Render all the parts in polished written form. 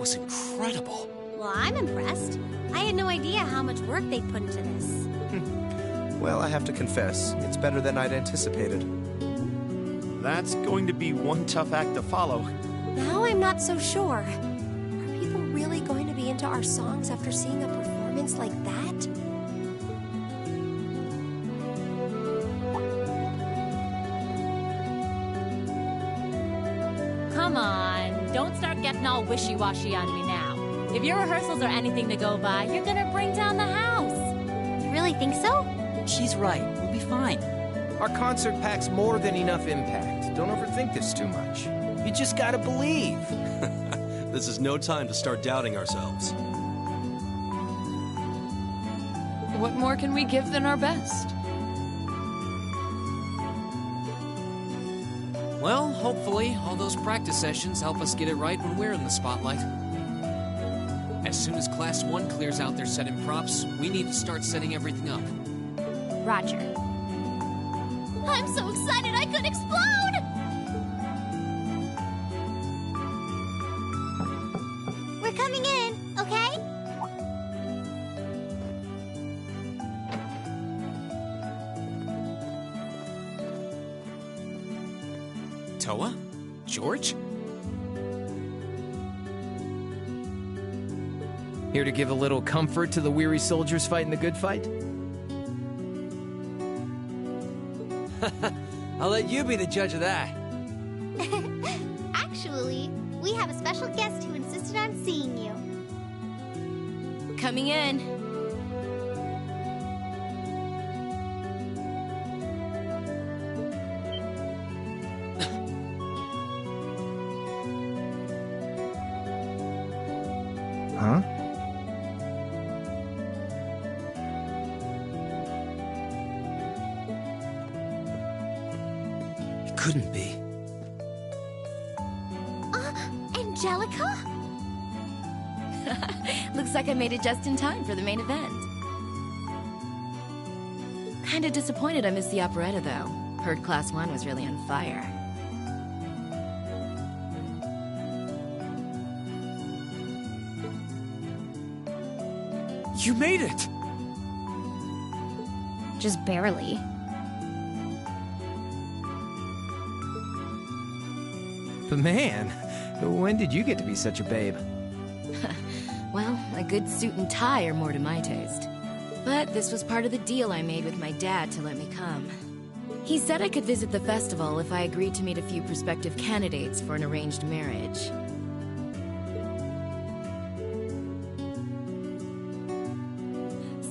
was incredible. Well, I'm impressed. I had no idea how much work they'd put into this. Well, I have to confess, it's better than I'd anticipated. That's going to be one tough act to follow. Now I'm not so sure. Are people really going to be into our songs after seeing a performance like that? Come on, don't start getting all wishy-washy on me now. If your rehearsals are anything to go by, you're gonna bring down the house. You really think so? She's right. We'll be fine. Our concert packs more than enough impact. Don't overthink this too much. You just gotta believe. This is no time to start doubting ourselves. What more can we give than our best? Well, hopefully, all those practice sessions help us get it right when we're in the spotlight. As soon as Class 1 clears out their set and props, we need to start setting everything up. Roger. I'm so excited I could explode! We're coming in, okay? Toa? George? Here to give a little comfort to the weary soldiers fighting the good fight? I'll let you be the judge of that. Actually, we have a special guest who insisted on seeing you. Coming in. Huh? It couldn't be. Angelica? Looks like I made it just in time for the main event. Kinda disappointed I missed the operetta, though. Heard Class 1 was really on fire. You made it! Just barely. But man, when did you get to be such a babe? Well, a good suit and tie are more to my taste. But this was part of the deal I made with my dad to let me come. He said I could visit the festival if I agreed to meet a few prospective candidates for an arranged marriage.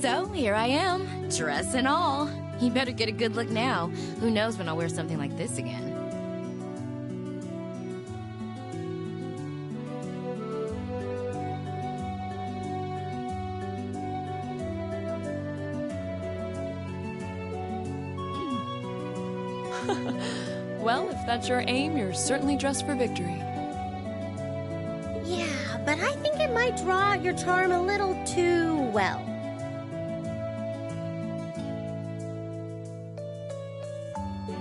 So, here I am, dress and all. You better get a good look now. Who knows when I'll wear something like this again. Well, if that's your aim, you're certainly dressed for victory. Yeah, but I think it might draw out your charm a little too well.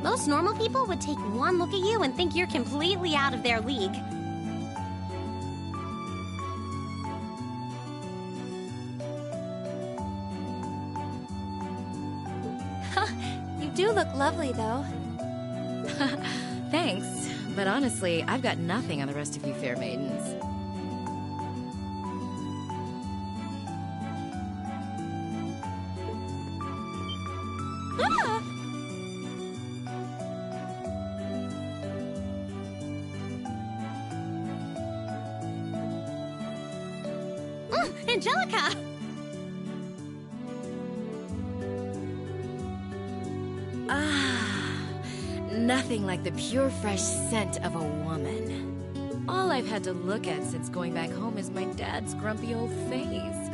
Most normal people would take one look at you and think you're completely out of their league. You do look lovely, though. Thanks, but honestly, I've got nothing on the rest of you fair maidens. Ah! Angelica! Nothing like the pure, fresh scent of a woman. All I've had to look at since going back home is my dad's grumpy old face.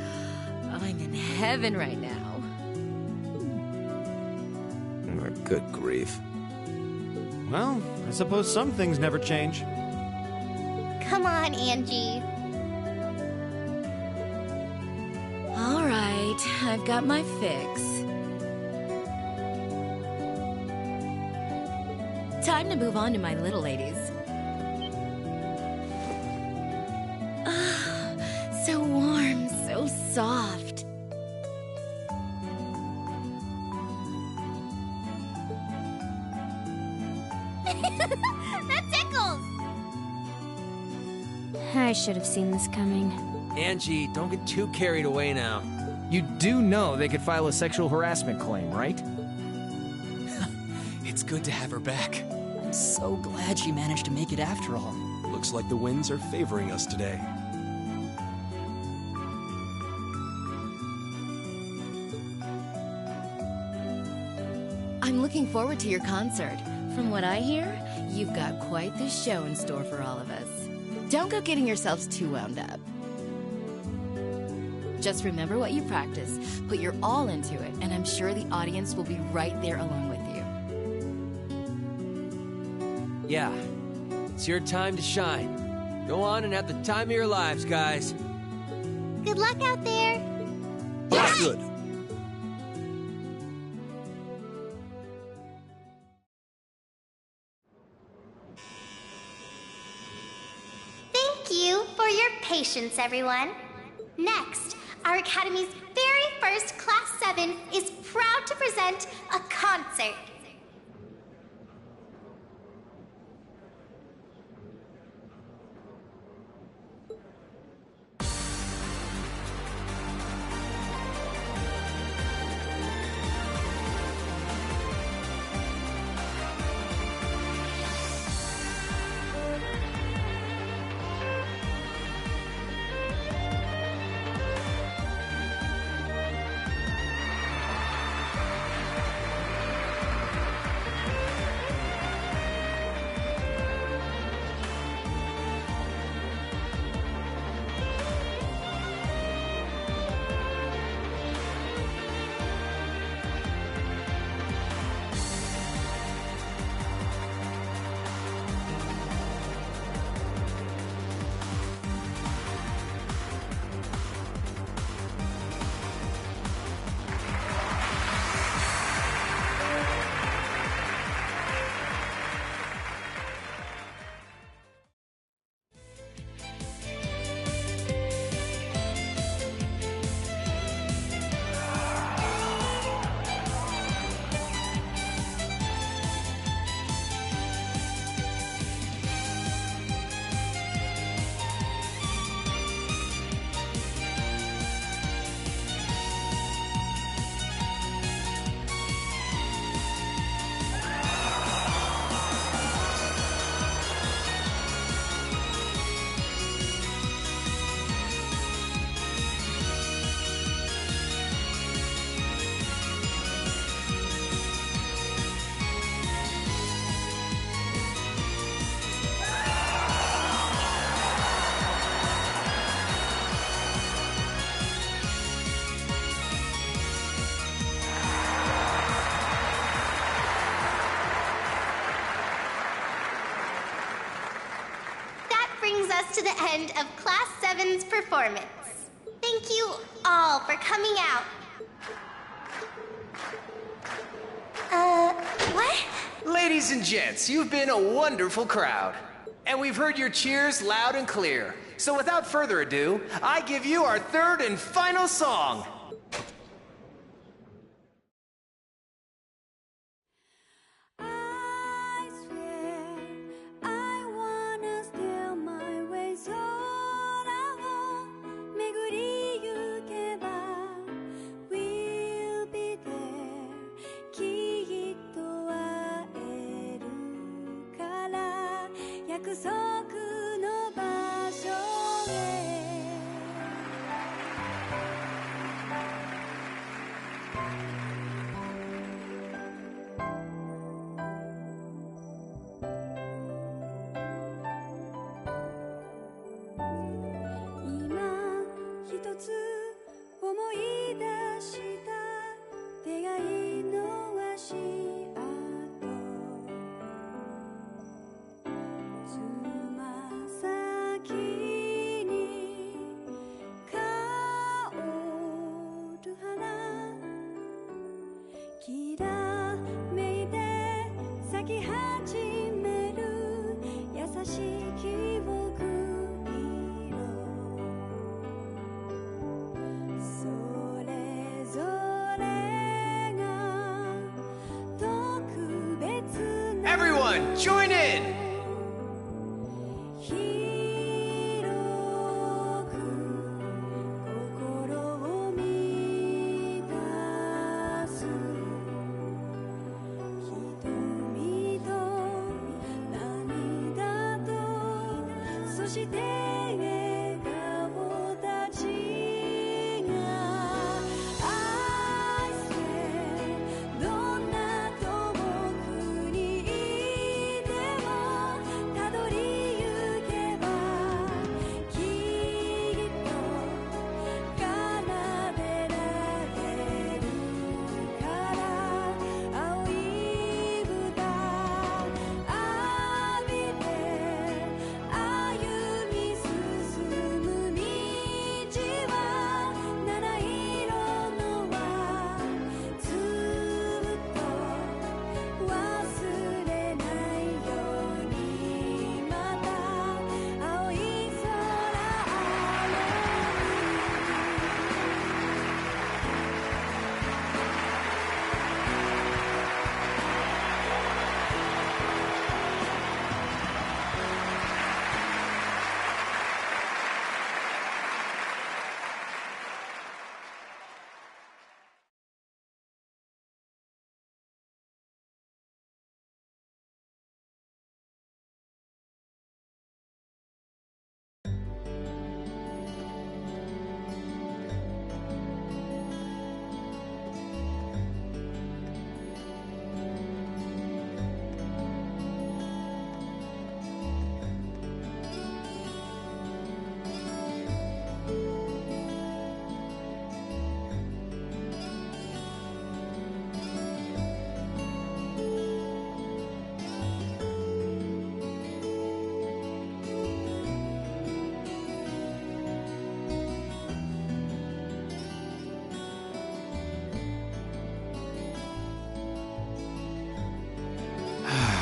I'm in heaven right now. Oh, good grief. Well, I suppose some things never change. Come on, Angie. All right, I've got my fix. Time to move on to my little ladies. I should have seen this coming. Angie, don't get too carried away now. You do know they could file a sexual harassment claim, right? It's good to have her back. I'm so glad she managed to make it after all. Looks like the winds are favoring us today. I'm looking forward to your concert. From what I hear, you've got quite the show in store for all of us. Don't go getting yourselves too wound up. Just remember what you practice, put your all into it, and I'm sure the audience will be right there along with you. Yeah, it's your time to shine. Go on and have the time of your lives, guys. Good luck out there. That's good. Thank you for your patience, everyone. Next, our Academy's very first Class 7 is proud to present a concert. To the end of Class 7's performance. Thank you all for coming out. What? Ladies and gents, you've been a wonderful crowd. And we've heard your cheers loud and clear. So without further ado, I give you our third and final song. Everyone, join in!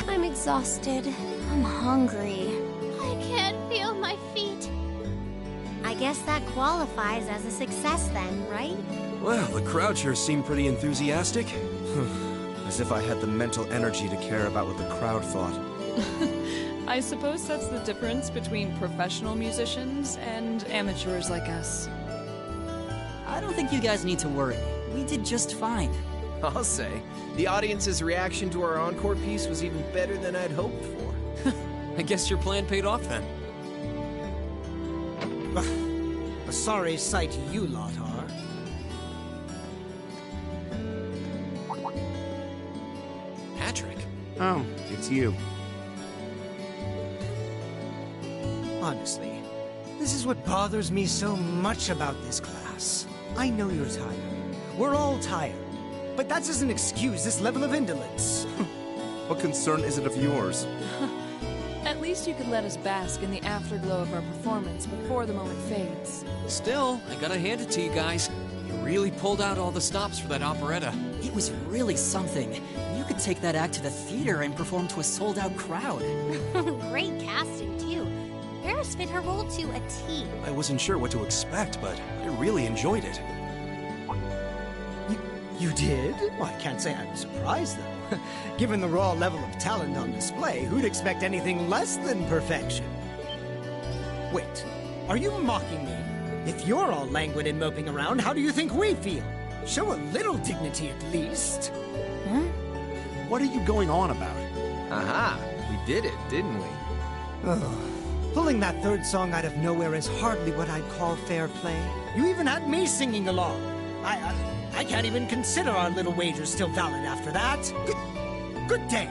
I'm exhausted. I'm hungry. I can't feel my feet. I guess that qualifies as a success then, right? Well, the crowd sure seemed pretty enthusiastic. As if I had the mental energy to care about what the crowd thought. I suppose that's the difference between professional musicians and amateurs like us. I don't think you guys need to worry. We did just fine. I'll say, the audience's reaction to our encore piece was even better than I'd hoped for. I guess your plan paid off then. A sorry sight you lot are. Patrick? Oh, it's you. Honestly, this is what bothers me so much about this class. I know you're tired. We're all tired. But that doesn't excuse this level of indolence. What concern is it of yours? At least you could let us bask in the afterglow of our performance before the moment fades. Still, I gotta hand it to you guys. You really pulled out all the stops for that operetta. It was really something. You could take that act to the theater and perform to a sold-out crowd. Great casting, too. Paris fit her role to a T. I wasn't sure what to expect, but I really enjoyed it. You did? Well, I can't say I'm surprised, though. Given the raw level of talent on display, who'd expect anything less than perfection? Wait, are you mocking me? If you're all languid and moping around, how do you think we feel? Show a little dignity at least. Huh? What are you going on about? Aha, we did it, didn't we? Oh, pulling that third song out of nowhere is hardly what I'd call fair play. You even had me singing along. I can't even consider our little wager still valid after that. Good day.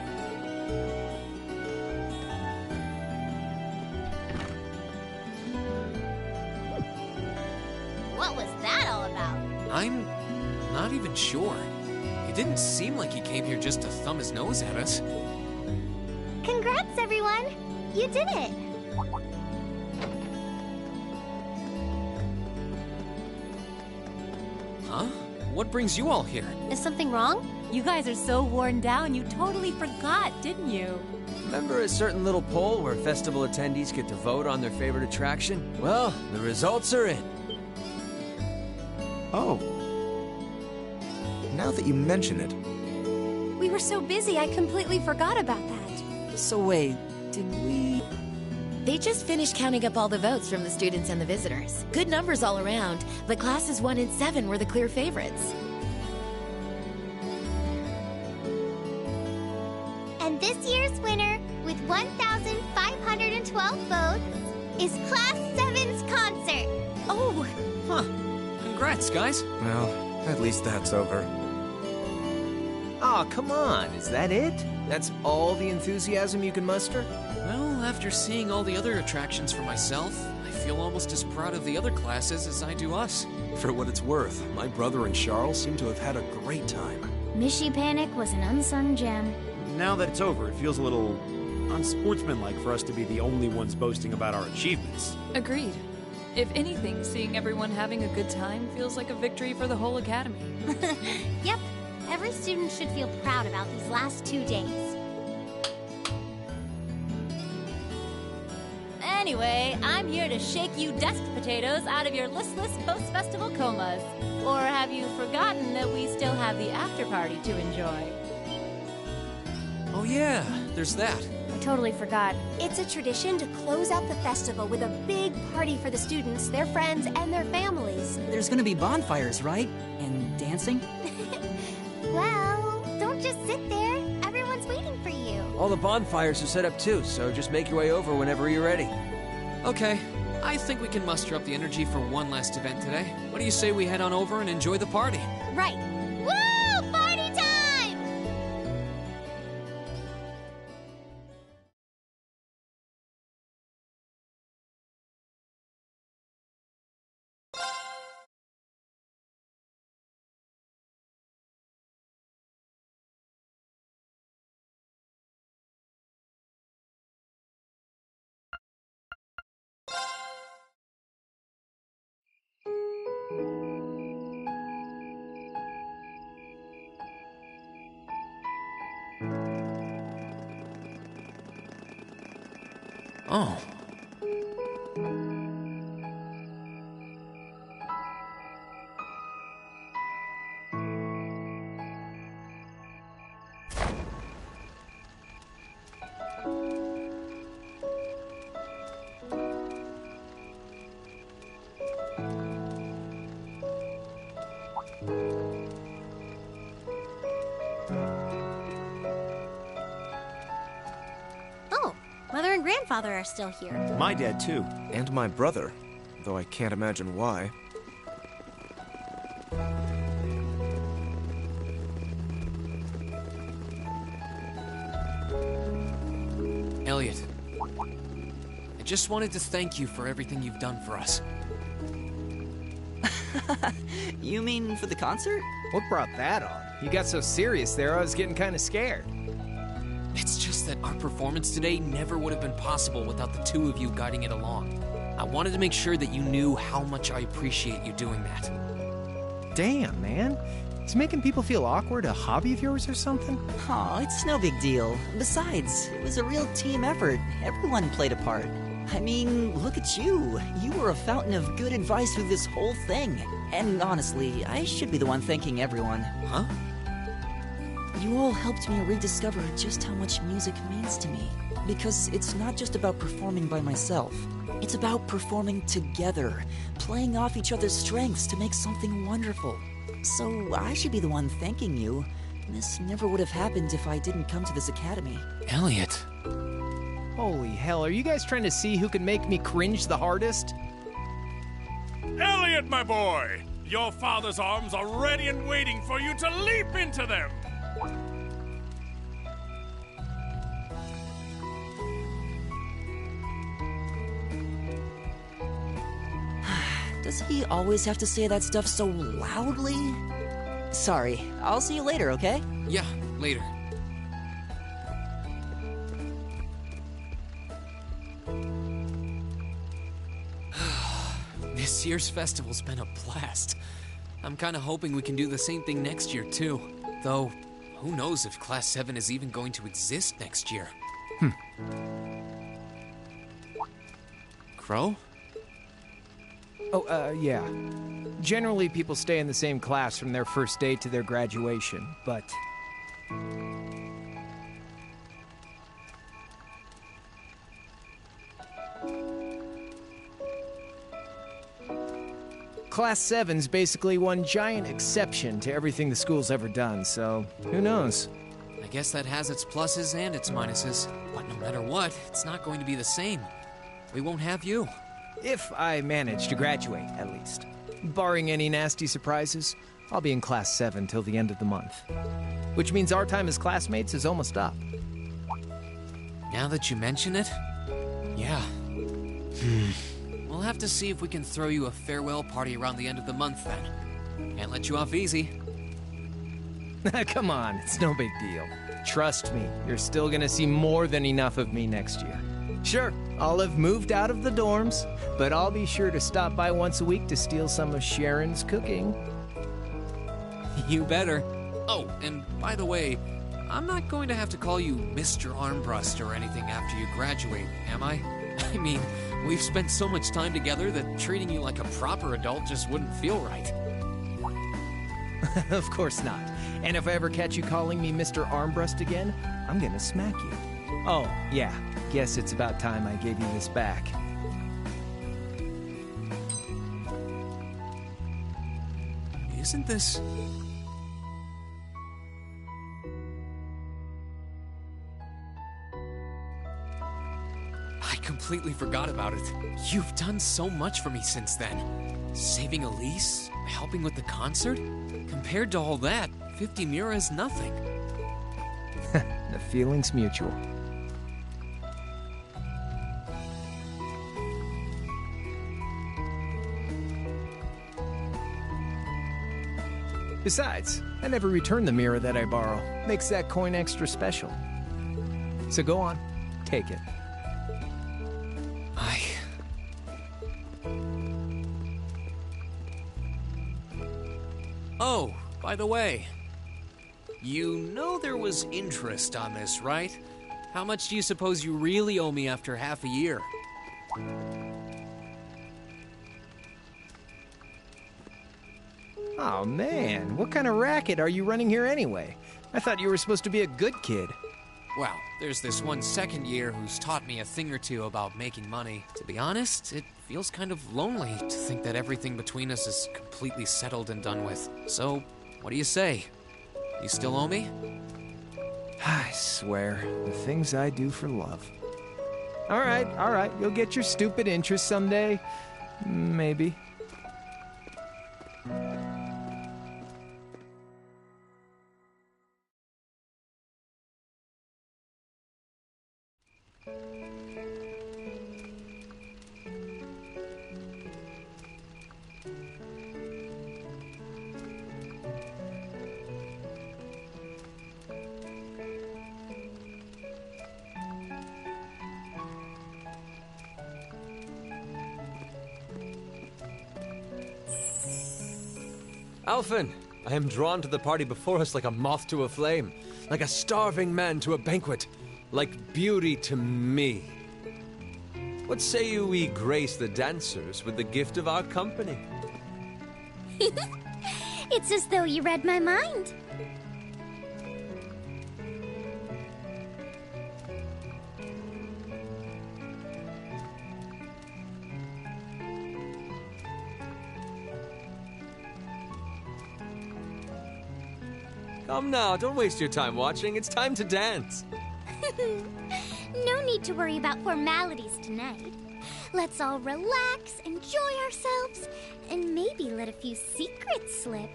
What was that all about? I'm not even sure. It didn't seem like he came here just to thumb his nose at us. Congrats, everyone! You did it! Huh? What brings you all here? Is something wrong? You guys are so worn down, you totally forgot, didn't you? Remember a certain little poll where festival attendees get to vote on their favorite attraction? Well, the results are in. Oh. Now that you mention it. We were so busy, I completely forgot about that. So wait, did we... They just finished counting up all the votes from the students and the visitors. Good numbers all around, but classes 1 and 7 were the clear favorites. And this year's winner, with 1,512 votes, is Class 7's concert. Oh! Huh. Congrats, guys. Well, at least that's over. Aw, come on, is that it? That's all the enthusiasm you can muster? Well, after seeing all the other attractions for myself, I feel almost as proud of the other classes as I do us. For what it's worth, my brother and Charles seem to have had a great time. Mishy Panic was an unsung gem. Now that it's over, it feels a little unsportsmanlike for us to be the only ones boasting about our achievements. Agreed. If anything, seeing everyone having a good time feels like a victory for the whole academy. Yep, every student should feel proud about these last 2 days. Anyway, I'm here to shake you desk potatoes out of your listless post-festival comas. Or have you forgotten that we still have the after-party to enjoy? Oh yeah, there's that. I totally forgot. It's a tradition to close out the festival with a big party for the students, their friends, and their families. There's gonna be bonfires, right? And dancing? Well, don't just sit there. Everyone's waiting for you. All the bonfires are set up too, so just make your way over whenever you're ready. Okay, I think we can muster up the energy for one last event today. What do you say we head on over and enjoy the party? Right. Woo! Party time! Oh. Oh, Mother and Grandfather are still here. My dad, too. And my brother, though I can't imagine why. Elliot, I just wanted to thank you for everything you've done for us. You mean for the concert? What brought that on? You got so serious there, I was getting kind of scared. It's just that our performance today never would have been possible without the two of you guiding it along. I wanted to make sure that you knew how much I appreciate you doing that. Damn, man. Is making people feel awkward a hobby of yours or something? Oh, it's no big deal. Besides, it was a real team effort. Everyone played a part. I mean, look at you. You were a fountain of good advice through this whole thing. And honestly, I should be the one thanking everyone. Huh? You all helped me rediscover just how much music means to me. Because it's not just about performing by myself. It's about performing together, playing off each other's strengths to make something wonderful. So I should be the one thanking you. This never would have happened if I didn't come to this academy. Elliot. Holy hell, are you guys trying to see who can make me cringe the hardest? Elliot, my boy! Your father's arms are ready and waiting for you to leap into them! Does he always have to say that stuff so loudly? Sorry, I'll see you later, okay? Yeah, later. This year's festival's been a blast. I'm kinda hoping we can do the same thing next year, too. Though, who knows if Class 7 is even going to exist next year. Crow? Oh, yeah. Generally, people stay in the same class from their first day to their graduation, but... Class 7's basically one giant exception to everything the school's ever done, so who knows? I guess that has its pluses and its minuses. But no matter what, it's not going to be the same. we won't have you. If I manage to graduate, at least. Barring any nasty surprises, I'll be in Class 7 till the end of the month. Which means our time as classmates is almost up. Now that you mention it, yeah. We'll have to see if we can throw you a farewell party around the end of the month then. Can't let you off easy. Come on, it's no big deal. Trust me, you're still gonna see more than enough of me next year. Sure, I'll have moved out of the dorms, but I'll be sure to stop by once a week to steal some of Sharon's cooking. You better. Oh, and by the way, I'm not going to have to call you Mr. Armbrust or anything after you graduate, am I? I mean, we've spent so much time together that treating you like a proper adult just wouldn't feel right. Of course not. And if I ever catch you calling me Mr. Armbrust again, I'm gonna smack you. Oh, yeah. Guess it's about time I gave you this back. Isn't this... I completely forgot about it. You've done so much for me since then. Saving Elise, helping with the concert. Compared to all that, 50 Mira is nothing. The feeling's mutual. Besides, I never return the mirror that I borrow. Makes that coin extra special. So go on, take it. Oh, by the way, you know there was interest on this, right? How much do you suppose you really owe me after half a year? Oh man, what kind of racket are you running here anyway? I thought you were supposed to be a good kid. Well, there's this one second year who's taught me a thing or two about making money. To be honest, it feels kind of lonely to think that everything between us is completely settled and done with. So, what do you say? You still owe me? I swear, the things I do for love. All right, you'll get your stupid interest someday. Maybe. Alphen, I am drawn to the party before us like a moth to a flame, like a starving man to a banquet, like beauty to me. What say you we grace the dancers with the gift of our company? It's as though you read my mind. Come now, don't waste your time watching. It's time to dance. No need to worry about formalities tonight. Let's all relax, enjoy ourselves, and maybe let a few secrets slip.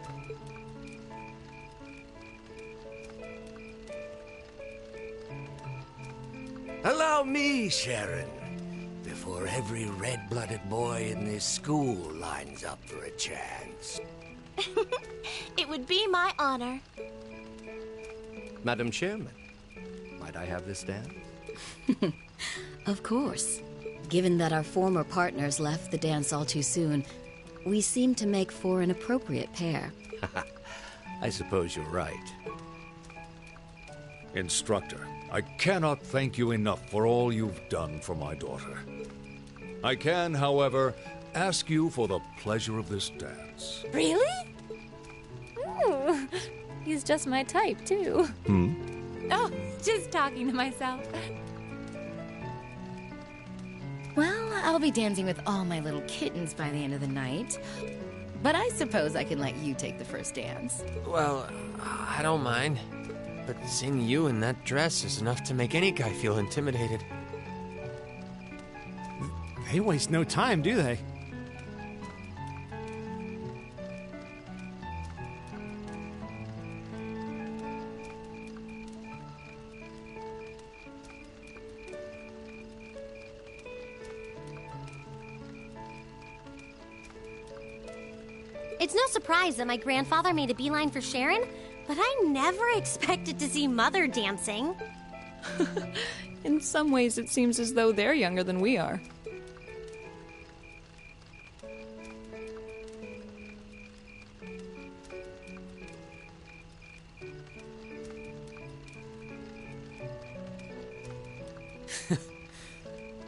Allow me, Sharon, before every red-blooded boy in this school lines up for a chance. It would be my honor. Madam Chairman, might I have this dance? Of course. Given that our former partners left the dance all too soon, we seem to make for an appropriate pair. I suppose you're right. Instructor, I cannot thank you enough for all you've done for my daughter. I can, however, ask you for the pleasure of this dance. Really? Ooh, he's just my type, too. Oh, just talking to myself. Well, I'll be dancing with all my little kittens by the end of the night. But I suppose I can let you take the first dance. Well, I don't mind. But seeing you in that dress is enough to make any guy feel intimidated. They waste no time, do they? It's no surprise that my grandfather made a beeline for Sharon, but I never expected to see Mother dancing. In some ways, it seems as though they're younger than we are.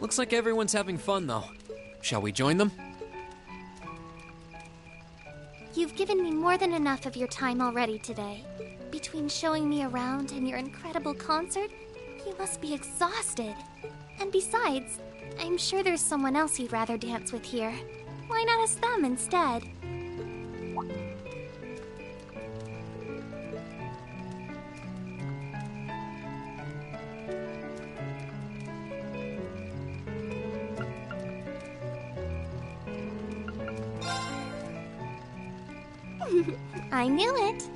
Looks like everyone's having fun, though. Shall we join them? You've given me more than enough of your time already today. Between showing me around and your incredible concert, you must be exhausted. And besides, I'm sure there's someone else you'd rather dance with here. Why not ask them instead? I knew it.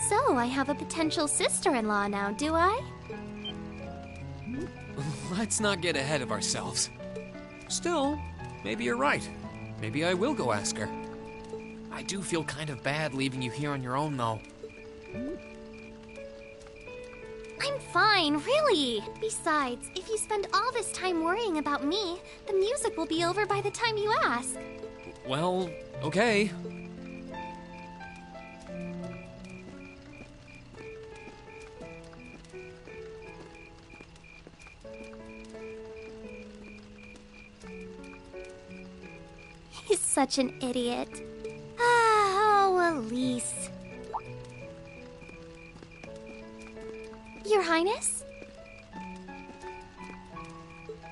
So, I have a potential sister-in-law now, do I? Let's not get ahead of ourselves. Still, maybe you're right. Maybe I will go ask her. I do feel kind of bad leaving you here on your own, though. I'm fine, really. Besides, if you spend all this time worrying about me, the music will be over by the time you ask. Well, okay. He's such an idiot. Oh, Elise. Your Highness?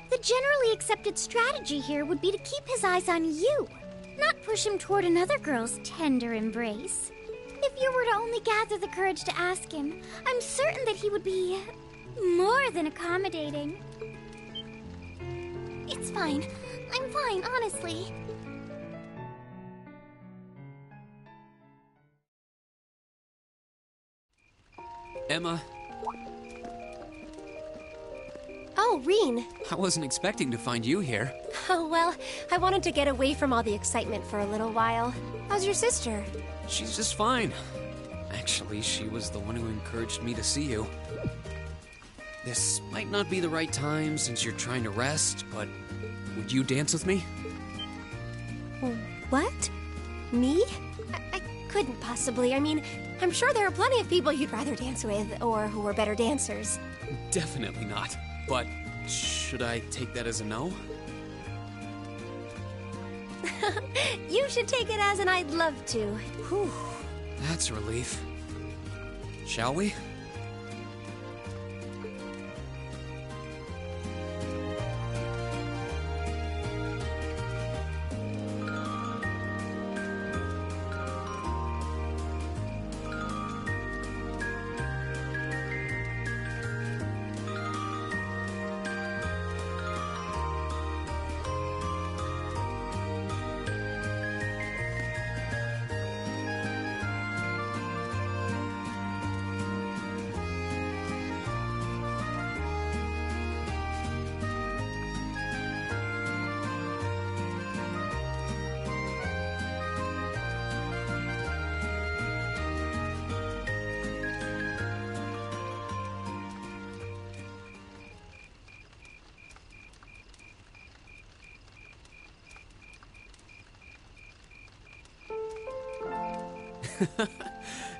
The generally accepted strategy here would be to keep his eyes on you, not push him toward another girl's tender embrace. If you were to only gather the courage to ask him, I'm certain that he would be more than accommodating. It's fine. I'm fine, honestly. Emma, Oh, Reen. I wasn't expecting to find you here. Oh, well, I wanted to get away from all the excitement for a little while. How's your sister? She's just fine. Actually, she was the one who encouraged me to see you. This might not be the right time since you're trying to rest, but would you dance with me? What? Me? I couldn't possibly. I mean, I'm sure there are plenty of people you'd rather dance with, or who are better dancers. Definitely not. But should I take that as a no? You should take it as an I'd love to. Whew. That's a relief. Shall we?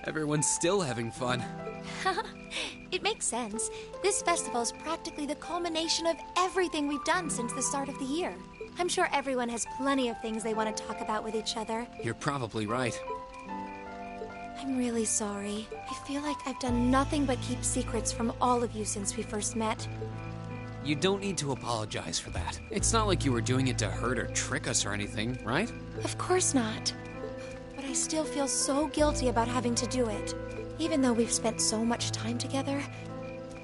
Everyone's still having fun. It makes sense. This festival's practically the culmination of everything we've done since the start of the year. I'm sure everyone has plenty of things they want to talk about with each other. You're probably right. I'm really sorry. I feel like I've done nothing but keep secrets from all of you since we first met. You don't need to apologize for that. It's not like you were doing it to hurt or trick us or anything, right? Of course not. But I still feel so guilty about having to do it. Even though we've spent so much time together,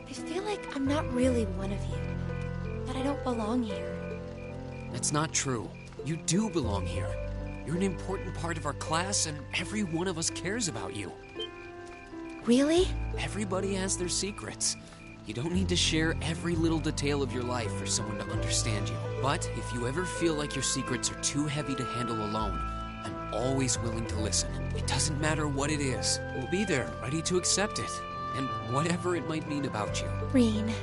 I feel like I'm not really one of you. That I don't belong here. That's not true. You do belong here. You're an important part of our class, and every one of us cares about you. Really? Everybody has their secrets. You don't need to share every little detail of your life for someone to understand you. But if you ever feel like your secrets are too heavy to handle alone, I'm always willing to listen. It doesn't matter what it is. We'll be there, ready to accept it. And whatever it might mean about you. Rean,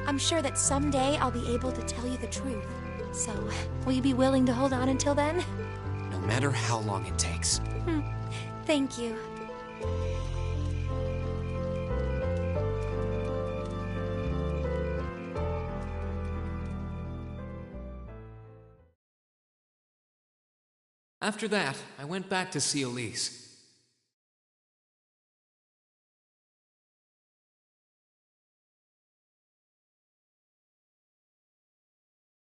I'm sure that someday I'll be able to tell you the truth. So, will you be willing to hold on until then? No matter how long it takes. Thank you. After that, I went back to see Elise.